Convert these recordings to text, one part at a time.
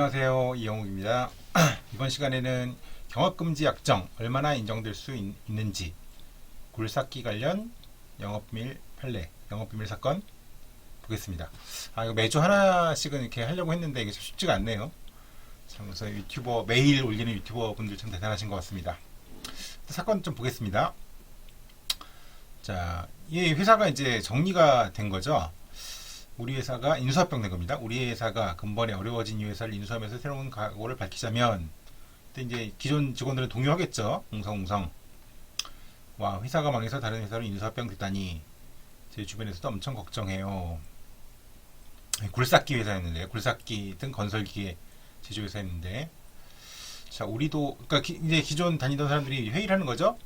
안녕하세요, 이영욱입니다. 이번 시간에는 경업금지 약정 얼마나 인정될 수 있는지, 굴삭기 관련 영업비밀 판례, 영업비밀 사건 보겠습니다. 이거 매주 하나씩은 이렇게 하려고 했는데 이게 참 쉽지가 않네요. 참, 그래서 유튜버, 매일 올리는 유튜버 분들 참 대단하신 것 같습니다. 사건 좀 보겠습니다. 자, 이 회사가 이제 정리가 된 거죠. 우리 회사가 인수합병 된 겁니다. 우리 회사가 근본에 어려워진 이 회사를 인수하면서 새로운 각오를 밝히자면, 그때 이제 기존 직원들은 동요하겠죠. 웅성웅성. 와, 회사가 망해서 다른 회사로 인수합병 됐다니. 제 주변에서도 엄청 걱정해요. 굴삭기 회사였는데, 굴삭기 등 건설기계 제조회사였는데, 자, 우리도, 그러니까 이제 기존 다니던 사람들이 회의를 하는 거죠.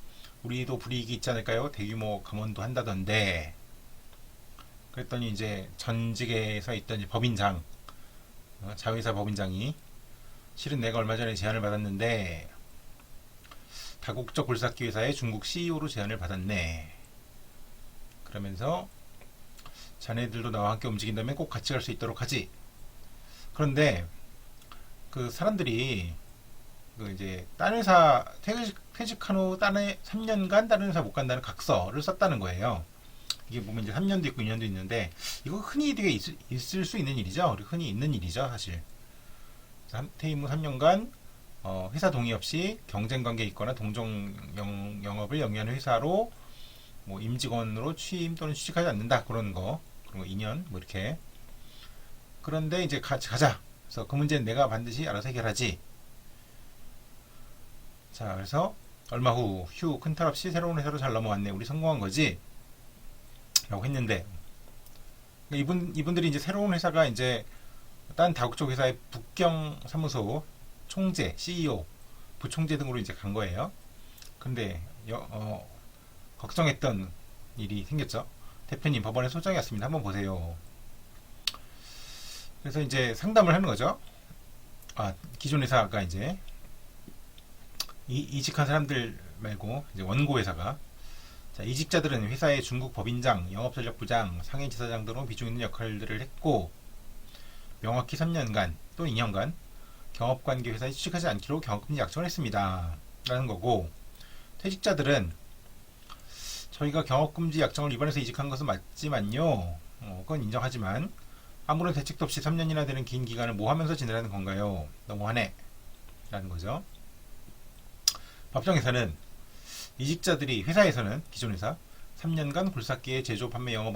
우리도 불이익이 있지 않을까요? 대규모 감원도 한다던데. 그랬더니 이제 전직에서 있던 이제 법인장, 자회사 법인장이 실은 내가 얼마 전에 제안을 받았는데 다국적 굴삭기 회사의 중국 CEO로 제안을 받았네. 그러면서 자네들도 나와 함께 움직인다면 꼭 같이 갈 수 있도록 하지. 그런데 그 사람들이 그 이제 다른 회사 퇴직한 후 다른 3년간 다른 회사 못 간다는 각서를 썼다는 거예요. 이게 보면 이제 3년도 있고 2년도 있는데, 이거 흔히 되게 있을 수 있는 일이죠. 흔히 있는 일이죠, 사실. 퇴임 후 3년간 회사 동의 없이 경쟁 관계에 있거나 동종 영업을 영위하는 회사로 뭐 임직원으로 취임 또는 취직하지 않는다. 그런 거 2년 뭐 이렇게. 그런데 이제 가자. 그래서 그 문제는 내가 반드시 알아서 해결하지. 자, 그래서 얼마 후 큰 탈 없이 새로운 회사로 잘 넘어왔네. 우리 성공한 거지. 라고 했는데, 이분들이 이제 새로운 회사가 이제 딴 다국적 회사의 북경 사무소 총재, CEO, 부총재 등으로 이제 간 거예요. 근데 걱정했던 일이 생겼죠. 대표님, 법원에 소장이 왔습니다. 한번 보세요. 그래서 이제 상담을 하는 거죠. 기존 회사가 이제 이직한 사람들 말고 이제 원고 회사가, 자, 이직자들은 회사의 중국 법인장, 영업전략부장, 상해지사장 등으로 비중 있는 역할들을 했고, 명확히 3년간 또는 2년간 경업관계 회사에 취직하지 않기로 경업금지 약정을 했습니다. 라는 거고, 퇴직자들은 저희가 경업금지 약정을 위반해서 이직한 것은 맞지만요. 그건 인정하지만 아무런 대책도 없이 3년이나 되는 긴 기간을 뭐 하면서 지내라는 건가요? 너무하네. 라는 거죠. 법정에서는 이직자들이 회사에서는 기존 회사 3년간 굴삭기의 제조, 판매, 영업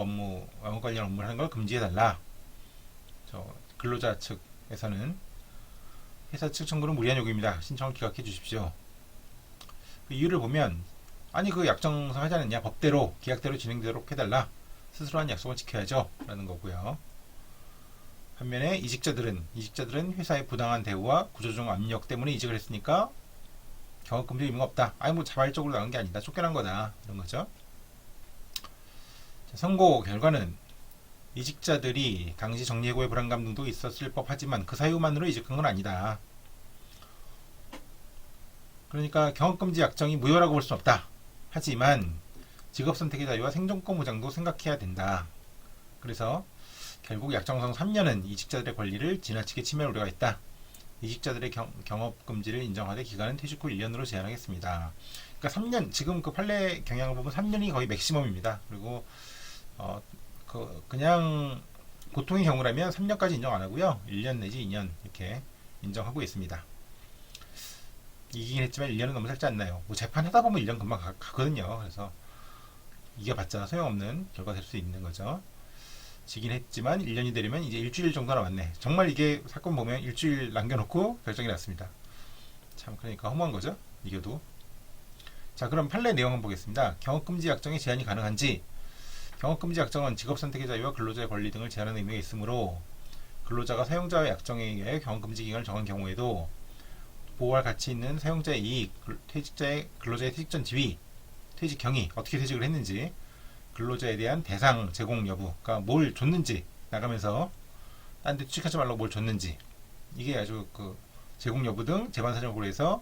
관련 업무를 하는 걸 금지해달라. 근로자 측에서는 회사 측 청구는 무리한 요구입니다. 신청을 기각해 주십시오. 그 이유를 보면, 아니 그 약정상 하지 않았냐, 법대로 계약대로 진행되도록 해달라. 스스로 한 약속을 지켜야죠. 라는 거고요. 반면에 이직자들은 회사의 부당한 대우와 구조적 압력 때문에 이직을 했으니까 경업금지 의무가 없다. 뭐 자발적으로 나온 게 아니다. 쫓겨난 거다. 이런 거죠. 자, 선고 결과는 이직자들이 당시 정리해고의 불안감 등도 있었을 법하지만 그 사유만으로 이직한 건 아니다. 그러니까 경업금지 약정이 무효라고 볼 수는 없다. 하지만 직업선택의 자유와 생존권 보장도 생각해야 된다. 그래서 결국 약정상 3년은 이직자들의 권리를 지나치게 침해할 우려가 있다. 이직자들의 경업금지를 인정하되 기간은 퇴직 후 1년으로 제한하겠습니다. 그러니까 3년, 지금 그 판례 경향을 보면 3년이 거의 맥시멈입니다. 그리고 그냥 보통의 경우라면 3년까지 인정 안 하고요. 1년 내지 2년 이렇게 인정하고 있습니다. 이기긴 했지만 1년은 너무 짧지 않나요? 뭐 재판하다 보면 1년 금방 가거든요. 그래서 이겨봤자 소용없는 결과 될 수 있는 거죠. 지긴 했지만 1년이 되려면 이제 일주일 정도 남았네. 정말 이게 사건 보면 일주일 남겨놓고 결정이 났습니다. 참, 그러니까 허무한 거죠. 이겨도. 자, 그럼 판례 내용 한번 보겠습니다. 경업금지 약정의 제한이 가능한지. 경업금지 약정은 직업선택의 자유와 근로자의 권리 등을 제한하는 의미가 있으므로 근로자가 사용자의 약정에 의해 경업금지 기간을 정한 경우에도 보호할 가치 있는 사용자의 이익, 근로자의 퇴직 전 지위, 퇴직 경위, 어떻게 퇴직을 했는지, 근로자에 대한 대상 제공 여부, 그러니까 뭘 줬는지, 나가면서 딴 데 취직하지 말라고 뭘 줬는지, 이게 아주 그 제공 여부 등 재반 사정을 고려해서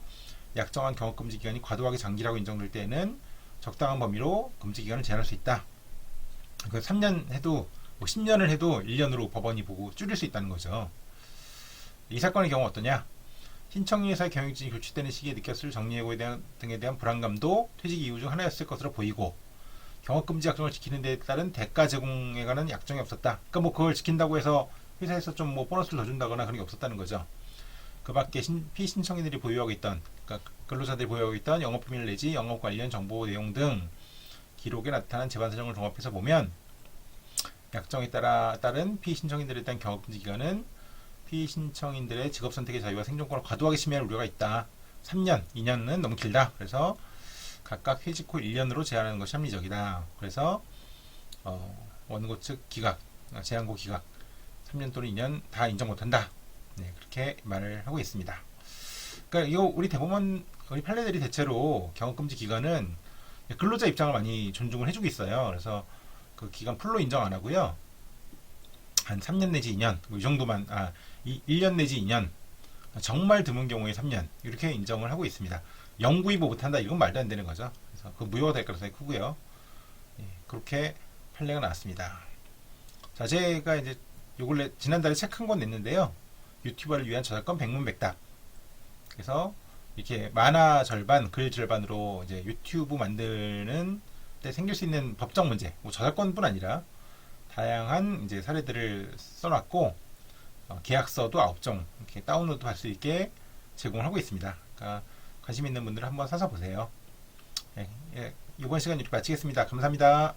약정한 경업금지 기간이 과도하게 장기라고 인정될 때에는 적당한 범위로 금지 기간을 제한할 수 있다. 그 3년 해도 뭐 10년을 해도 1년으로 법원이 보고 줄일 수 있다는 거죠. 이 사건의 경우 어떠냐? 신청인회사의 경영진이 교체되는 시기에 느꼈을 정리해고 등에 대한 불안감도 퇴직 이유 중 하나였을 것으로 보이고 경업금지 약정을 지키는 데 따른 대가 제공에 관한 약정이 없었다. 그러니까 뭐 그걸 지킨다고 해서 회사에서 좀 뭐 보너스를 더 준다거나 그런 게 없었다는 거죠. 그 밖에 피신청인들이 보유하고 있던, 그러니까 근로자들이 보유하고 있던 영업비밀 내지 영업 관련 정보 내용 등 기록에 나타난 재반 사정을 종합해서 보면 약정에 따른 피신청인들에 대한 경업금지 기간은 피신청인들의 직업 선택의 자유와 생존권을 과도하게 침해할 우려가 있다. 3년, 2년은 너무 길다. 그래서 각각 퇴직 후 1년으로 제한하는 것이 합리적이다. 그래서 원고 측 기각, 제한고 기각 3년 또는 2년 다 인정 못한다. 네, 그렇게 말을 하고 있습니다. 그러니까 이거 우리 판례들이 대체로 경업금지 기간은 근로자 입장을 많이 존중을 해주고 있어요. 그래서 그 기간 풀로 인정 안 하고요. 한 3년 내지 2년, 뭐 이 정도만, 1년 내지 2년, 정말 드문 경우에 3년, 이렇게 인정을 하고 있습니다. 영구이보 못한다, 이건 말도 안 되는 거죠. 그래서 그 무효가 될 가능성이 크고요. 예, 그렇게 판례가 나왔습니다. 자, 제가 이제 지난달에 책 한 권 냈는데요. 유튜버를 위한 저작권 백문백답. 그래서 이렇게 만화 절반, 글 절반으로 이제 유튜브 만드는 때 생길 수 있는 법적 문제, 뭐 저작권뿐 아니라 다양한 이제 사례들을 써놨고 계약서도 9종 이렇게 다운로드 할 수 있게 제공을 하고 있습니다. 그러니까 관심 있는 분들은 한번 사서 보세요. 예, 이번 시간 이렇게 마치겠습니다. 감사합니다.